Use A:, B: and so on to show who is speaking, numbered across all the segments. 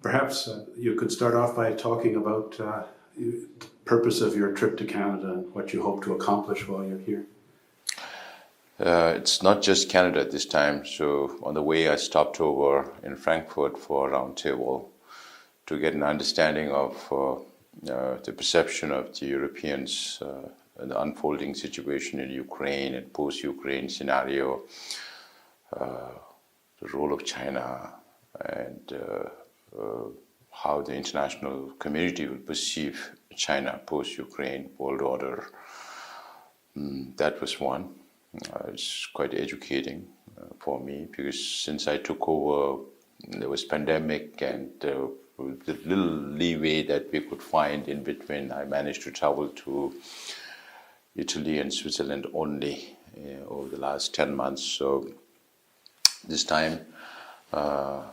A: Perhaps you could start off by talking about the purpose of your trip to Canada and what you hope to accomplish while you're here.
B: It's not just Canada this time. So on the way, I stopped over in Frankfurt for a roundtable to get an understanding of the perception of the Europeans and the unfolding situation in Ukraine and post-Ukraine scenario, the role of China, and how the international community will perceive China post-Ukraine world order. That was one. It's quite educating for me because since I took over, there was pandemic, and with the little leeway that we could find in between, I managed to travel to Italy and Switzerland only over the last 10 months. So this time, of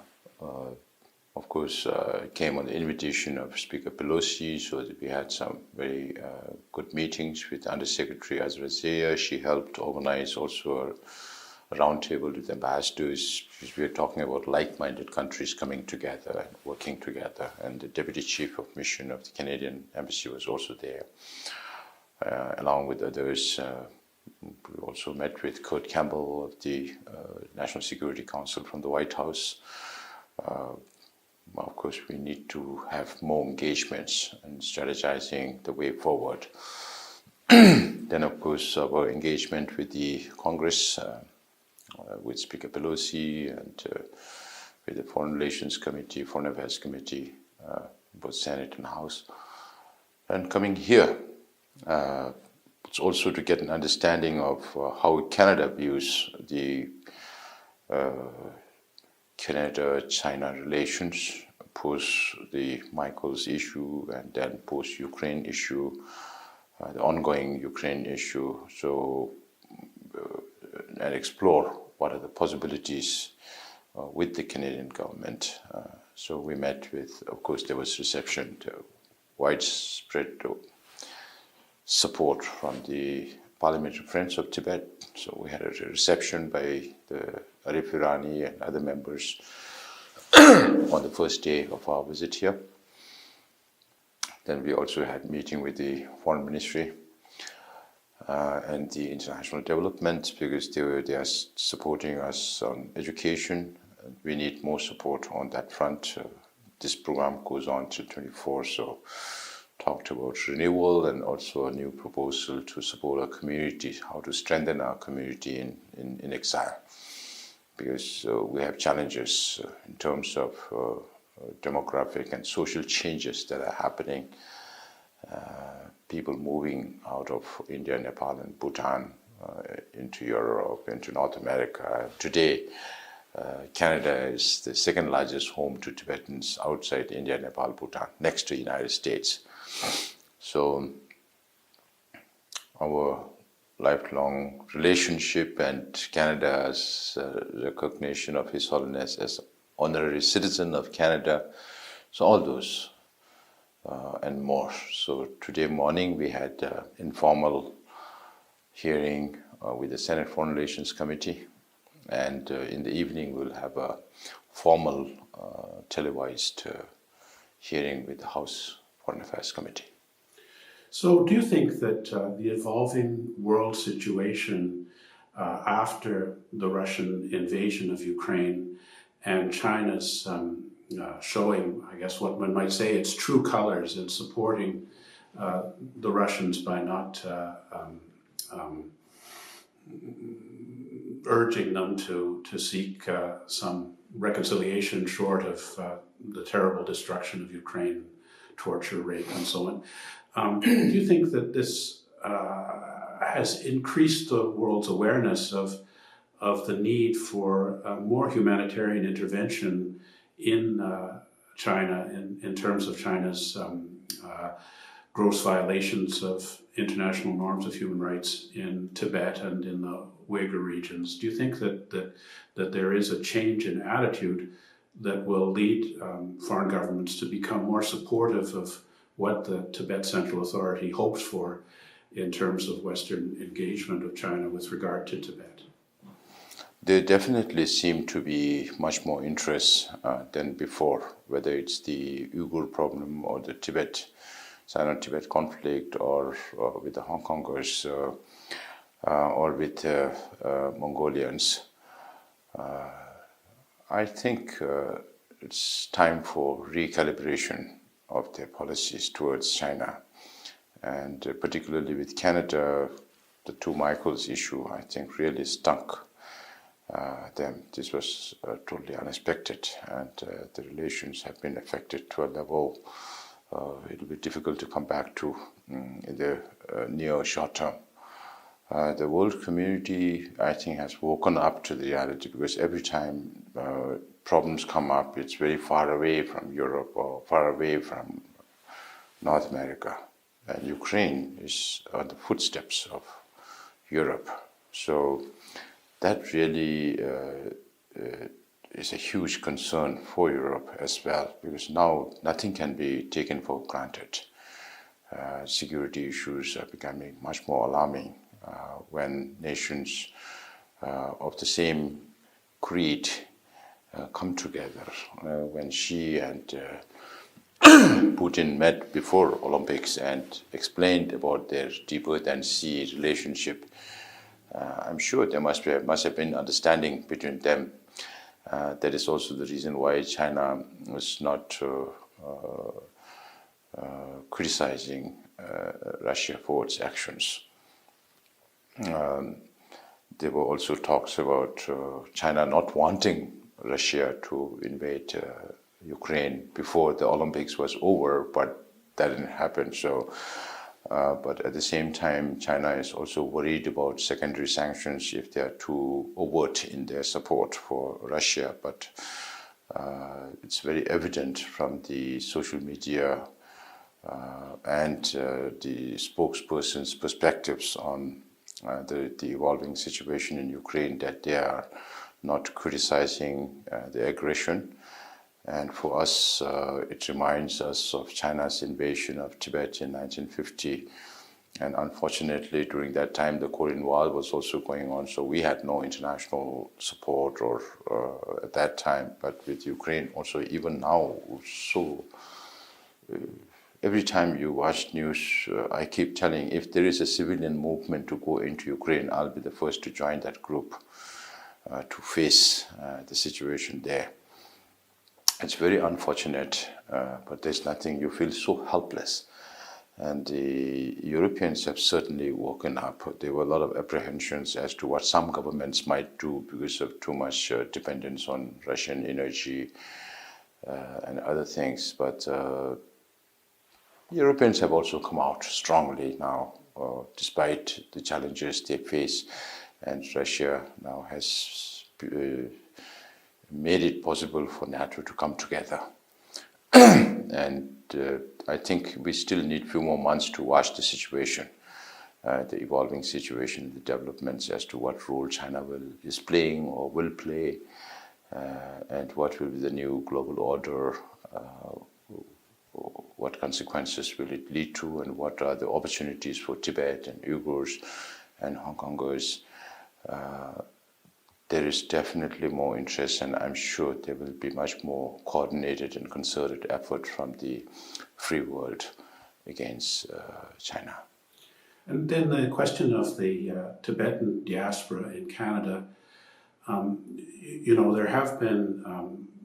B: course, came on the invitation of Speaker Pelosi, so that we had some very good meetings with Undersecretary Azrazea. She helped organize also a roundtable with ambassadors, because we are talking about like-minded countries coming together and working together. And the Deputy Chief of Mission of the Canadian Embassy was also there, along with others. We also met with Kurt Campbell of the National Security Council from the White House. Of course, we need to have more engagements and strategizing the way forward. Then, of course, our engagement with the Congress, with Speaker Pelosi, and with the Foreign Relations Committee, Foreign Affairs Committee, both Senate and House. And coming here, it's also to get an understanding of how Canada views the Canada-China relations post the Michael's issue and then post-Ukraine issue, the ongoing Ukraine issue, so and explore what are the possibilities with the Canadian government. So we met with, of course, there was reception to widespread support from the Parliamentary Friends of Tibet. So we had a reception by the Arif Irani and other members on the first day of our visit here. Then we also had a meeting with the Foreign Ministry and the International Development, because they are supporting us on education. And we need more support on that front. This program goes on till 24, so talked about renewal and also a new proposal to support our community, how to strengthen our community in exile. Because we have challenges in terms of demographic and social changes that are happening. People moving out of India, Nepal, and Bhutan into Europe, into North America. Today, Canada is the second largest home to Tibetans outside India, Nepal, Bhutan, next to the United States. So our lifelong relationship and Canada's recognition of His Holiness as honorary citizen of Canada, so all those and more. So today morning we had an informal hearing with the Senate Foreign Relations Committee, and in the evening we'll have a formal televised hearing with the House Foreign Affairs Committee.
A: So do you think that the evolving world situation after the Russian invasion of Ukraine and China's showing, I guess what one might say, its true colors in supporting the Russians by not urging them to seek some reconciliation short of the terrible destruction of Ukraine, torture, rape, and so on. Do you think that this has increased the world's awareness of the need for more humanitarian intervention in China in terms of China's gross violations of international norms of human rights in Tibet and in the Uyghur regions? Do you think that there is a change in attitude that will lead foreign governments to become more supportive of what the Tibet Central Authority hopes for in terms of Western engagement of China with regard to Tibet?
B: there definitely seem to be much more interest than before, whether it's the Uyghur problem or the Sino-Tibet conflict, or with the Hong Kongers, or with Mongolians. I think it's time for recalibration of their policies towards China, and particularly with Canada, the two Michaels issue, I think, really stunk them. This was totally unexpected, and the relations have been affected to a level it'll be difficult to come back to in the near short term. The world community, I think, has woken up to the reality, because every time problems come up, it's very far away from Europe or far away from North America. And Ukraine is on the footsteps of Europe. So that really is a huge concern for Europe as well, because now nothing can be taken for granted. Security issues are becoming much more alarming when nations of the same creed come together. When Xi and Putin met before Olympics and explained about their deeper than sea relationship, I'm sure there must have been understanding between them. That is also the reason why China was not criticizing Russia for its actions. There were also talks about China not wanting Russia to invade Ukraine before the Olympics was over, but that didn't happen. So, but at the same time, China is also worried about secondary sanctions if they are too overt in their support for Russia. But it's very evident from the social media and the spokesperson's perspectives on the evolving situation in Ukraine that they are not criticizing the aggression. And for us, it reminds us of China's invasion of Tibet in 1950. And unfortunately, during that time, the Korean War was also going on, so we had no international support or at that time. But with Ukraine, also even now, so every time you watch news, I keep telling, if there is a civilian movement to go into Ukraine, I'll be the first to join that group to face the situation there. It's very unfortunate, but there's nothing, you feel so helpless. And the Europeans have certainly woken up. There were a lot of apprehensions as to what some governments might do because of too much dependence on Russian energy and other things. But Europeans have also come out strongly now, despite the challenges they face. And Russia now has made it possible for NATO to come together. And I think we still need a few more months to watch the situation, the evolving situation, the developments as to what role China is playing or will play, and what will be the new global order, what consequences will it lead to, and what are the opportunities for Tibet and Uyghurs and Hong Kongers. There is definitely more interest, and I'm sure there will be much more coordinated and concerted effort from the free world against China.
A: And then the question of the Tibetan diaspora in Canada, there have been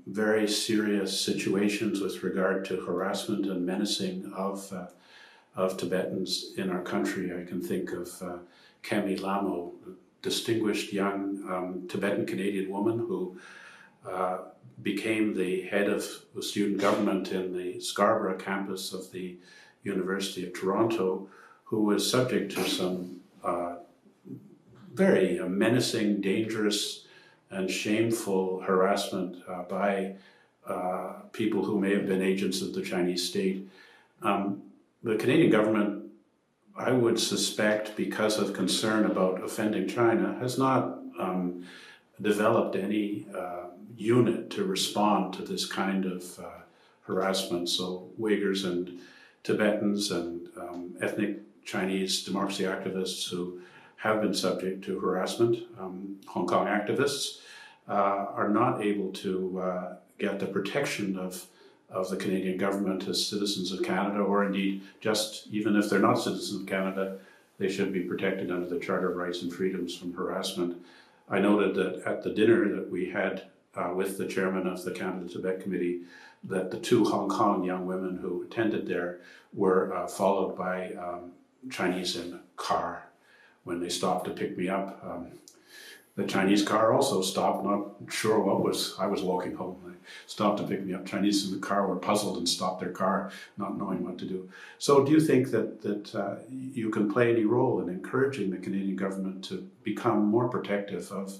A: very serious situations with regard to harassment and menacing of Tibetans in our country. I can think of Kemi Lamo, distinguished young Tibetan-Canadian woman who became the head of the student government in the Scarborough campus of the University of Toronto, who was subject to some very menacing, dangerous, and shameful harassment by people who may have been agents of the Chinese state. The Canadian government, I would suspect, because of concern about offending China, has not developed any unit to respond to this kind of harassment. So Uyghurs and Tibetans and ethnic Chinese democracy activists who have been subject to harassment. Hong Kong activists are not able to get the protection of the Canadian government as citizens of Canada, or indeed just even if they're not citizens of Canada, they should be protected under the Charter of Rights and Freedoms from harassment. I noted that at the dinner that we had with the chairman of the Canada-Tibet Committee, that the 2 Hong Kong young women who attended there were followed by Chinese in a car when they stopped to pick me up. The Chinese car also stopped, not sure I was walking home. They stopped to pick me up. Chinese in the car were puzzled and stopped their car, not knowing what to do. So do you think that you can play any role in encouraging the Canadian government to become more protective of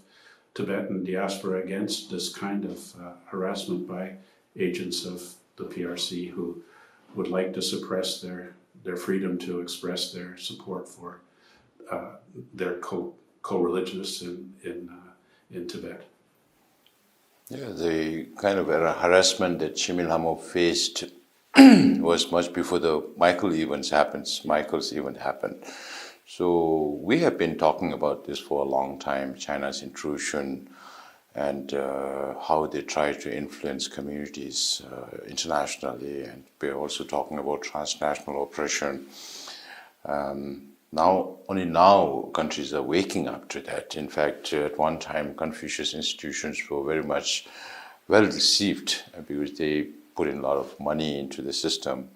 A: Tibetan diaspora against this kind of harassment by agents of the PRC who would like to suppress their freedom to express their support for their co-religionists in Tibet?
B: Yeah, the kind of harassment that Chimil Hamo faced was much before the Michael's event happened. So we have been talking about this for a long time, China's intrusion and how they try to influence communities internationally, and we're also talking about transnational oppression. Only now countries are waking up to that. In fact, at one time, Confucius institutions were very much well received because they put in a lot of money into the system.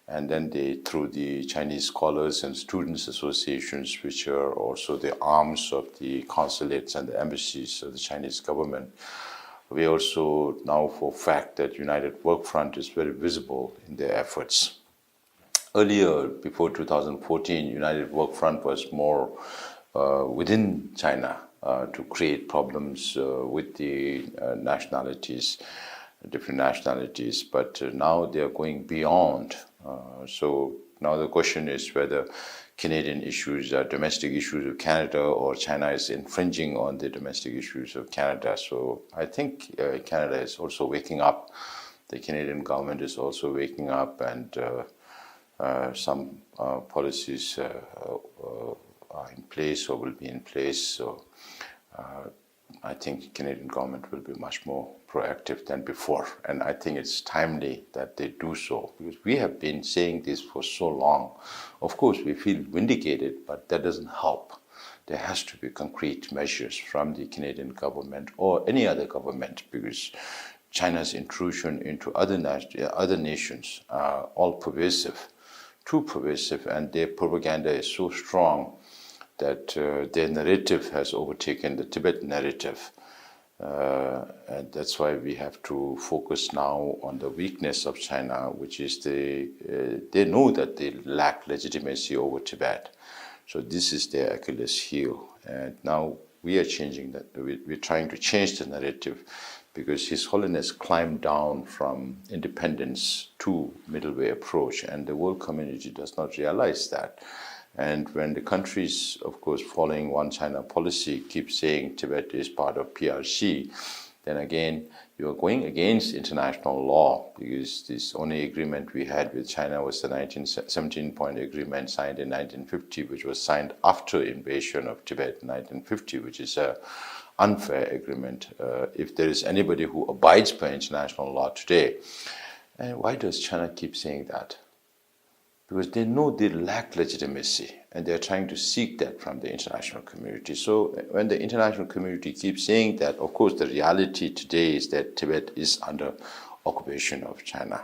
B: And then they, through the Chinese scholars and students associations, which are also the arms of the consulates and the embassies of the Chinese government, we also know for a fact that United Work Front is very visible in their efforts. Earlier, before 2014, United Work Front was more within China to create problems with the nationalities, different nationalities, but now they are going beyond. So now the question is whether Canadian issues are domestic issues of Canada or China is infringing on the domestic issues of Canada. So I think Canada is also waking up. The Canadian government is also waking up, and some policies are in place or will be in place. So I think the Canadian government will be much more proactive than before. And I think it's timely that they do so, because we have been saying this for so long. Of course, we feel vindicated, but that doesn't help. There has to be concrete measures from the Canadian government or any other government, because China's intrusion into other nations are all pervasive, too pervasive, and their propaganda is so strong that their narrative has overtaken the Tibet narrative. And that's why we have to focus now on the weakness of China, which is they know that they lack legitimacy over Tibet. So this is their Achilles heel. And now we are changing that. We're trying to change the narrative, because His Holiness climbed down from independence to middle way approach, and the world community does not realize that. And when the countries, of course, following one China policy, keep saying Tibet is part of PRC, then again, you are going against international law, because this only agreement we had with China was the 17-point agreement signed in 1950, which was signed after invasion of Tibet in 1950, which is a unfair agreement. If there is anybody who abides by international law today, and why does China keep saying that? Because they know they lack legitimacy, and they're trying to seek that from the international community. So when the international community keeps saying that, of course, the reality today is that Tibet is under occupation of China.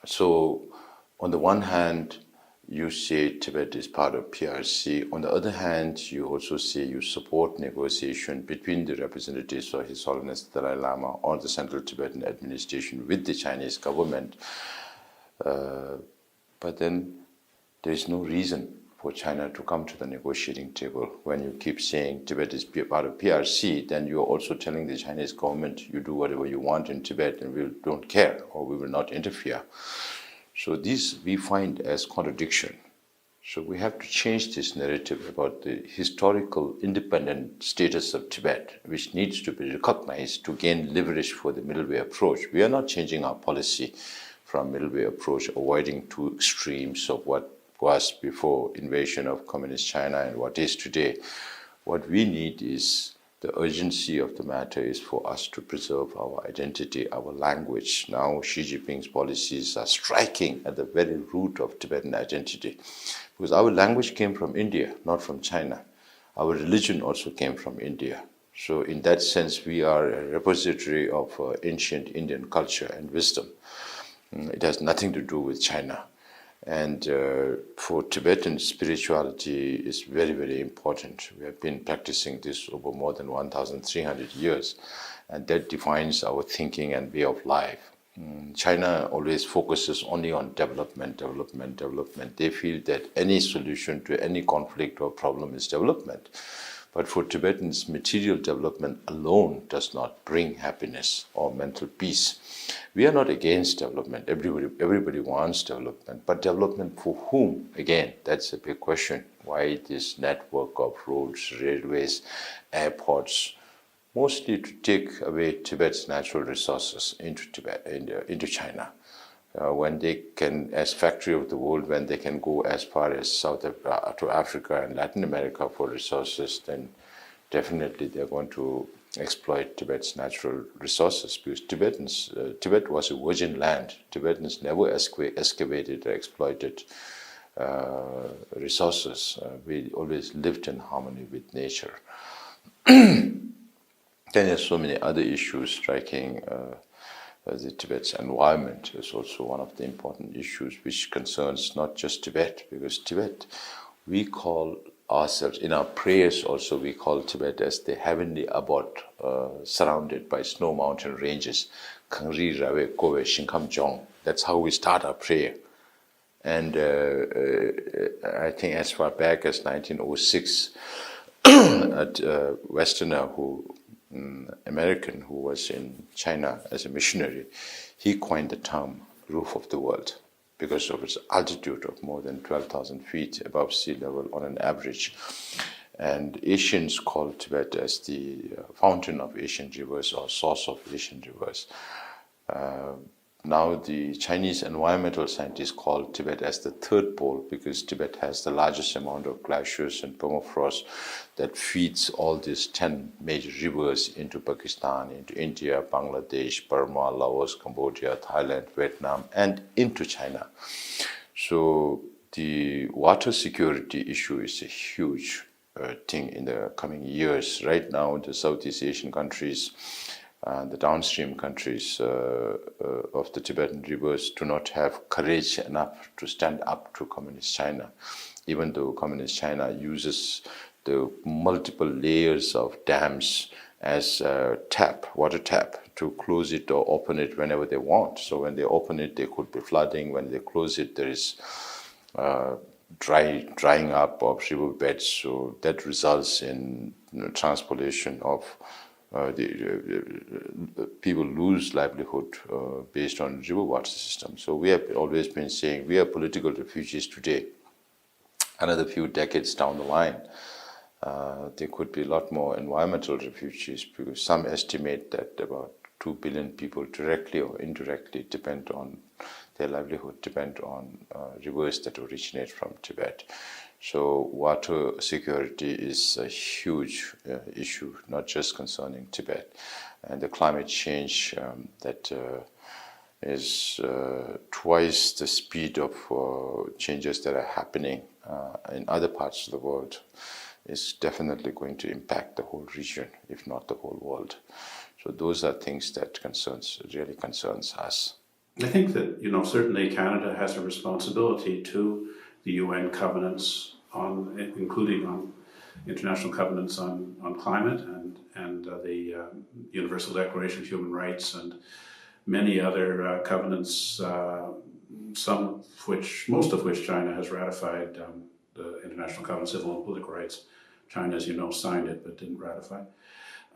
B: So on the one hand, you say Tibet is part of PRC. On the other hand, you also say you support negotiation between the representatives of His Holiness Dalai Lama or the Central Tibetan Administration with the Chinese government. But then there is no reason for China to come to the negotiating table. When you keep saying Tibet is part of PRC, then you're also telling the Chinese government, you do whatever you want in Tibet and we don't care, or we will not interfere. So this we find as contradiction. So we have to change this narrative about the historical independent status of Tibet, which needs to be recognized to gain leverage for the middle way approach. We are not changing our policy from middle way approach, avoiding two extremes of what was before invasion of communist China and what is today. What we need is the urgency of the matter is for us to preserve our identity, our language. Now Xi Jinping's policies are striking at the very root of Tibetan identity, because our language came from India, not from China. Our religion also came from India. So in that sense, we are a repository of ancient Indian culture and wisdom. It has nothing to do with China. And for Tibetan, spirituality is very, very important. We have been practicing this over more than 1,300 years, and that defines our thinking and way of life. China always focuses only on development. They feel that any solution to any conflict or problem is development. But for Tibetans, material development alone does not bring happiness or mental peace. We are not against development. Everybody wants development. But development for whom? Again, that's a big question. Why this network of roads, railways, airports? Mostly to take away Tibet's natural resources into China. When they can, as factory of the world, when they can go as far as to Africa and Latin America for resources, then definitely they're going to exploit Tibet's natural resources, because Tibet was a virgin land. Tibetans never excavated or exploited resources. We always lived in harmony with nature. Then there's so many other issues striking the Tibet's environment is also one of the important issues which concerns not just Tibet, because Tibet, we call ourselves, in our prayers also, we call Tibet as the heavenly abode, surrounded by snow mountain ranges. Kangri Rawe Kowe Shinkam Jong. That's how we start our prayer. And I think as far back as 1906, a Westerner American who was in China as a missionary, he coined the term roof of the world because of its altitude of more than 12,000 feet above sea level on an average. And Asians call Tibet as the fountain of Asian rivers or source of Asian rivers. Now the Chinese environmental scientists call Tibet as the third pole, because Tibet has the largest amount of glaciers and permafrost that feeds all these 10 major rivers into Pakistan, into India, Bangladesh, Burma, Laos, Cambodia, Thailand, Vietnam, and into China. So the water security issue is a huge thing in the coming years. Right now, the Southeast Asian countries, the downstream countries of the Tibetan rivers do not have courage enough to stand up to Communist China, even though Communist China uses the multiple layers of dams as a water tap, to close it or open it whenever they want. So when they open it, there could be flooding. When they close it, there is drying up of river beds. So that results in transportation of people lose livelihood based on river water system. So we have always been saying we are political refugees today. Another few decades down the line, there could be a lot more environmental refugees, because some estimate that about 2 billion people directly or indirectly depend on their livelihood, depend on rivers that originate from Tibet. So water security is a huge issue, not just concerning Tibet. And the climate change that is twice the speed of changes that are happening in other parts of the world is definitely going to impact the whole region, if not the whole world. So those are things that really concerns us.
A: I think that, certainly Canada has a responsibility to the UN covenants, including on international covenants on climate and the Universal Declaration of Human Rights and many other covenants, most of which China has ratified. The International Covenant on Civil and Political Rights. China, as you know, signed it but didn't ratify.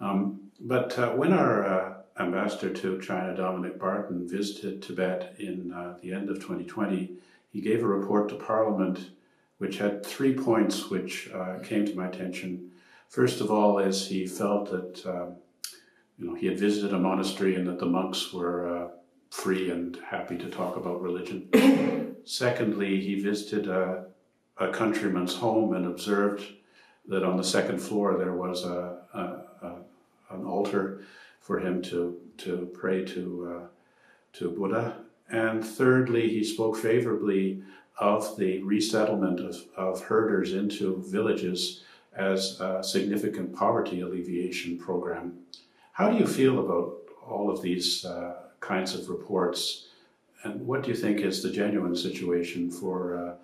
A: But when our ambassador to China, Dominic Barton, visited Tibet in the end of 2020, he gave a report to Parliament which had 3 points which came to my attention. First of all, is he felt that he had visited a monastery and that the monks were free and happy to talk about religion. Secondly, he visited a countryman's home and observed that on the second floor there was an altar for him to pray to Buddha. And thirdly, he spoke favorably of the resettlement of herders into villages as a significant poverty alleviation program. How do you feel about all of these kinds of reports? And what do you think is the genuine situation for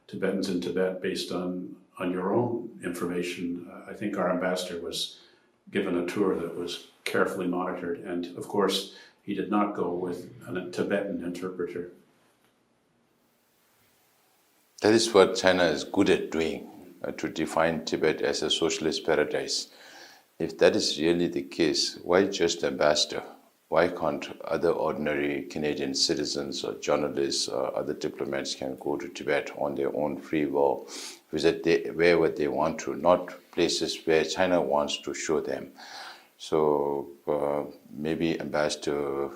A: Tibetans in Tibet based on your own information? I think our ambassador was given a tour that was carefully monitored, and of course he did not go with a Tibetan interpreter.
B: That is what China is good at doing, to define Tibet as a socialist paradise. If that is really the case, why just ambassador? Why can't other ordinary Canadian citizens or journalists or other diplomats can go to Tibet on their own free will, visit wherever they want to, not places where China wants to show them? So maybe ambassador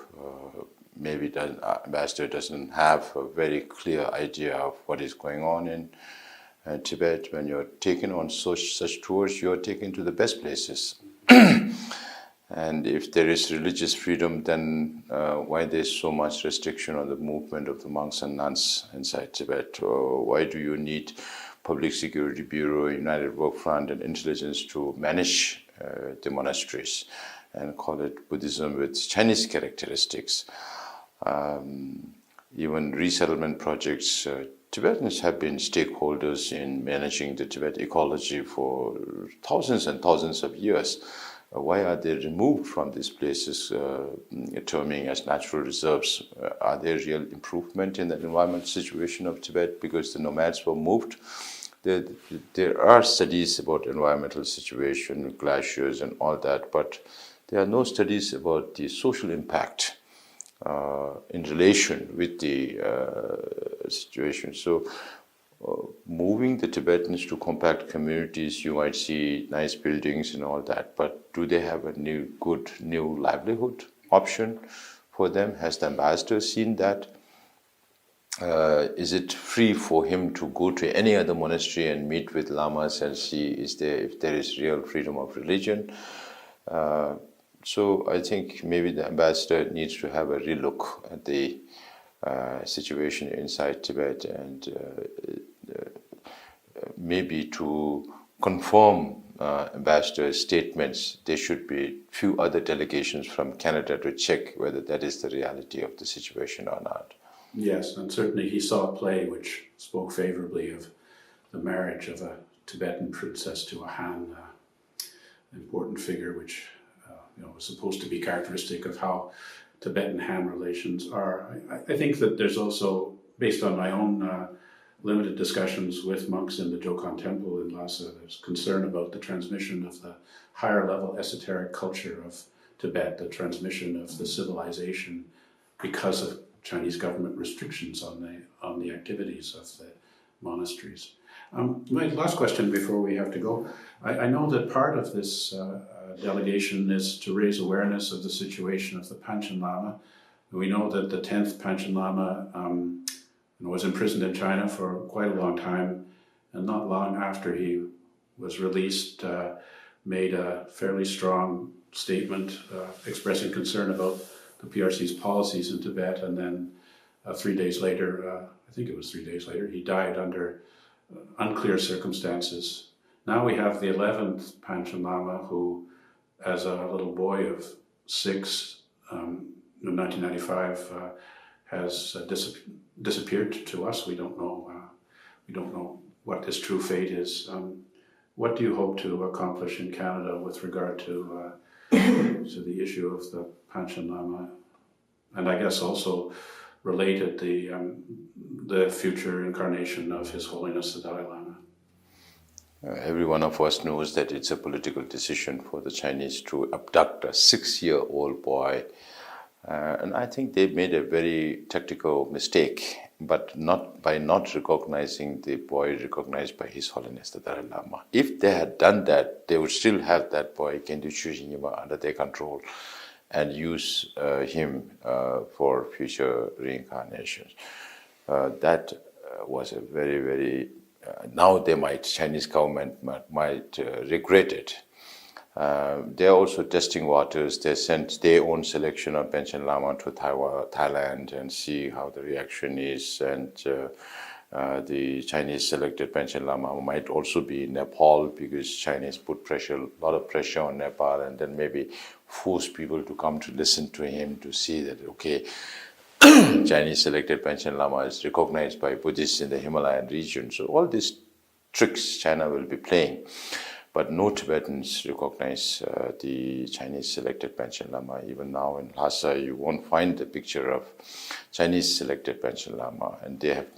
B: doesn't have a very clear idea of what is going on in Tibet. When you're taken on such tours, you're taken to the best places. And if there is religious freedom, then why there's so much restriction on the movement of the monks and nuns inside Tibet? Why do you need Public Security Bureau, United Work Front, and intelligence to manage the monasteries and call it Buddhism with Chinese characteristics? Even resettlement projects, Tibetans have been stakeholders in managing the Tibet ecology for thousands and thousands of years. Why are they removed from these places, terming as natural reserves? Are there real improvement in the environmental situation of Tibet because the nomads were moved? There are studies about environmental situation, glaciers and all that, but there are no studies about the social impact in relation with the situation. So moving the Tibetans to compact communities, you might see nice buildings and all that, but do they have a good new livelihood option for them? Has the ambassador seen that? Is it free for him to go to any other monastery and meet with lamas and see if there is real freedom of religion? So I think maybe the ambassador needs to have a relook at the situation inside Tibet, and maybe to confirm ambassador's statements, there should be few other delegations from Canada to check whether that is the reality of the situation or not.
A: Yes, and certainly he saw a play which spoke favorably of the marriage of a Tibetan princess to a Han, important figure which was supposed to be characteristic of how Tibetan-Han relations are. I think that there's also, based on my own limited discussions with monks in the Jokan Temple in Lhasa, there's concern about the transmission of the higher level esoteric culture of Tibet, the transmission of the civilization because of Chinese government restrictions on the activities of the monasteries. My last question before we have to go. I know that part of this delegation is to raise awareness of the situation of the Panchen Lama. We know that the 10th Panchen Lama was imprisoned in China for quite a long time, and not long after he was released, made a fairly strong statement expressing concern about the PRC's policies in Tibet, and then 3 days later, I think it was 3 days later, he died under unclear circumstances. Now we have the 11th Panchen Lama who, as a little boy of 6, in 1995, has disappeared to us. We don't know what his true fate is. What do you hope to accomplish in Canada with regard to the issue of the Panchen Lama, and I guess also related the future incarnation of His Holiness the Dalai Lama?
B: Every one of us knows that it's a political decision for the Chinese to abduct a 6-year-old boy, and I think they made a very tactical mistake, but not by not recognizing the boy recognized by His Holiness the Dalai Lama. If they had done that, they would still have that boy Khendu Chushingima under their control and use him for future reincarnations. That was a very, very now Chinese government might regret it. They're also testing waters. They sent their own selection of Panchen Lama to Thailand and see how the reaction is. And the Chinese selected Panchen Lama might also be in Nepal, because Chinese put a lot of pressure on Nepal, and then maybe force people to come to listen to him to see that, okay, Chinese selected Panchen Lama is recognized by Buddhists in the Himalayan region. So all these tricks China will be playing. But no Tibetans recognize the Chinese selected Panchen Lama. Even now in Lhasa, you won't find the picture of Chinese selected Panchen Lama, and they have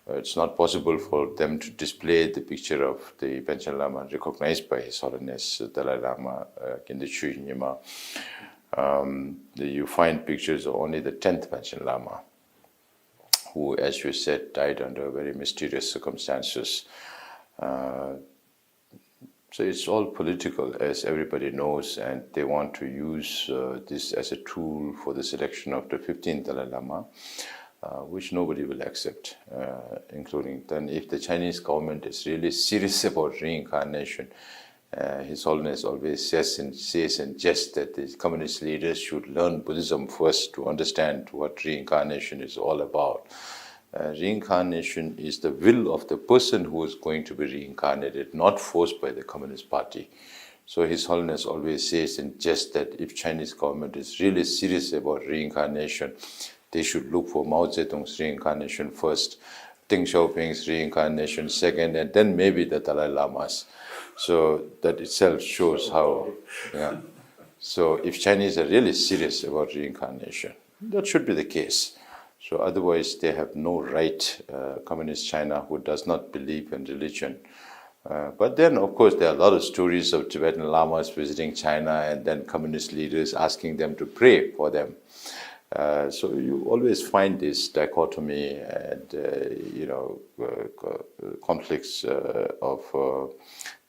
B: it's not possible for them to display the picture of the Panchen Lama recognized by His Holiness Dalai Lama Khyentse Nyima. You find pictures of only the 10th Panchen Lama, who, as you said, died under very mysterious circumstances. So it's all political, as everybody knows, and they want to use this as a tool for the selection of the 15th Dalai Lama, which nobody will accept, including then if the Chinese government is really serious about reincarnation. His Holiness always says in jest that the communist leaders should learn Buddhism first to understand what reincarnation is all about. Reincarnation is the will of the person who is going to be reincarnated, not forced by the Communist Party. So His Holiness always says in jest that if Chinese government is really serious about reincarnation, they should look for Mao Zedong's reincarnation first, Deng Xiaoping's reincarnation second, and then maybe the Dalai Lama's. So that itself shows how, yeah. So if Chinese are really serious about reincarnation, that should be the case. So otherwise they have no right, Communist China, who does not believe in religion. But then, of course, there are a lot of stories of Tibetan Lamas visiting China and then communist leaders asking them to pray for them. So you always find this dichotomy and, conflicts of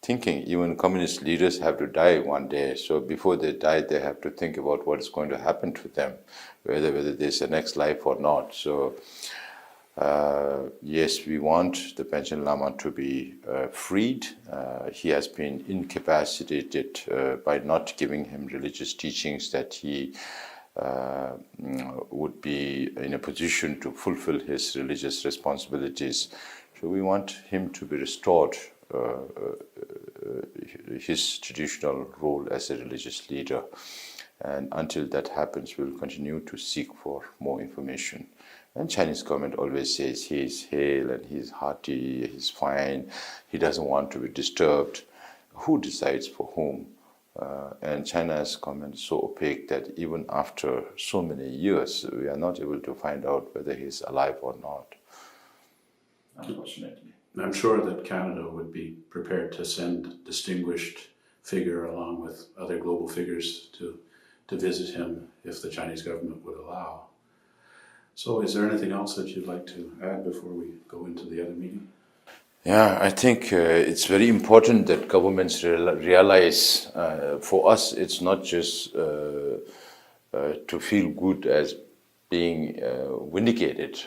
B: thinking. Even communist leaders have to die one day. So before they die, they have to think about what is going to happen to them, whether there's a next life or not. So yes, we want the Panchen Lama to be freed. He has been incapacitated by not giving him religious teachings that he would be in a position to fulfill his religious responsibilities. So we want him to be restored his traditional role as a religious leader. And until that happens, we'll continue to seek for more information. And Chinese government always says he's hale and he's hearty, he's fine, he doesn't want to be disturbed. Who decides for whom? And China's government is so opaque that even after so many years, we are not able to find out whether he's alive or not, unfortunately.
A: I'm sure that Canada would be prepared to send a distinguished figure along with other global figures to visit him if the Chinese government would allow. So is there anything else that you'd like to add before we go into the other meeting?
B: Yeah, I think it's very important that governments realize, for us, it's not just to feel good as being vindicated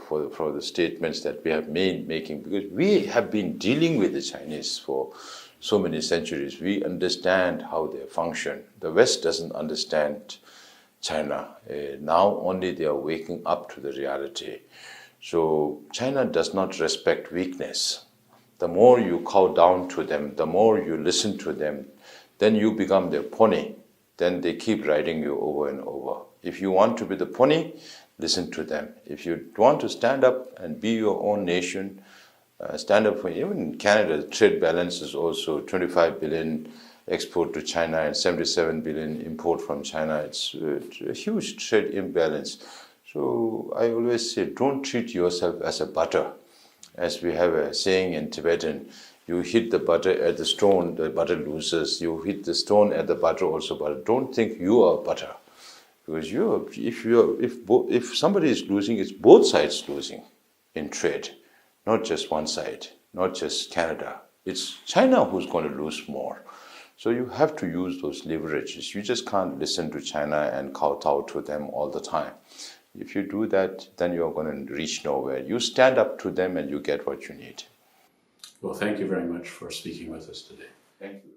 B: for the statements that we have making, because we have been dealing with the Chinese for so many centuries. We understand how they function. The West doesn't understand China. Now only they are waking up to the reality. So China does not respect weakness. The more you cow down to them, the more you listen to them, then you become their pony. Then they keep riding you over and over. If you want to be the pony, listen to them. If you want to stand up and be your own nation, stand up for, even in Canada, the trade balance is also 25 billion export to China and 77 billion import from China. It's a huge trade imbalance. So I always say, don't treat yourself as a butter. As we have a saying in Tibetan, you hit the butter at the stone, the butter loses. You hit the stone at the butter, also butter. Don't think you are butter. Because if somebody is losing, it's both sides losing in trade, not just one side, not just Canada. It's China who's going to lose more. So you have to use those leverages. You just can't listen to China and kowtow to them all the time. If you do that, then you're going to reach nowhere. You stand up to them and you get what you need.
A: Well, thank you very much for speaking with us today.
B: Thank you.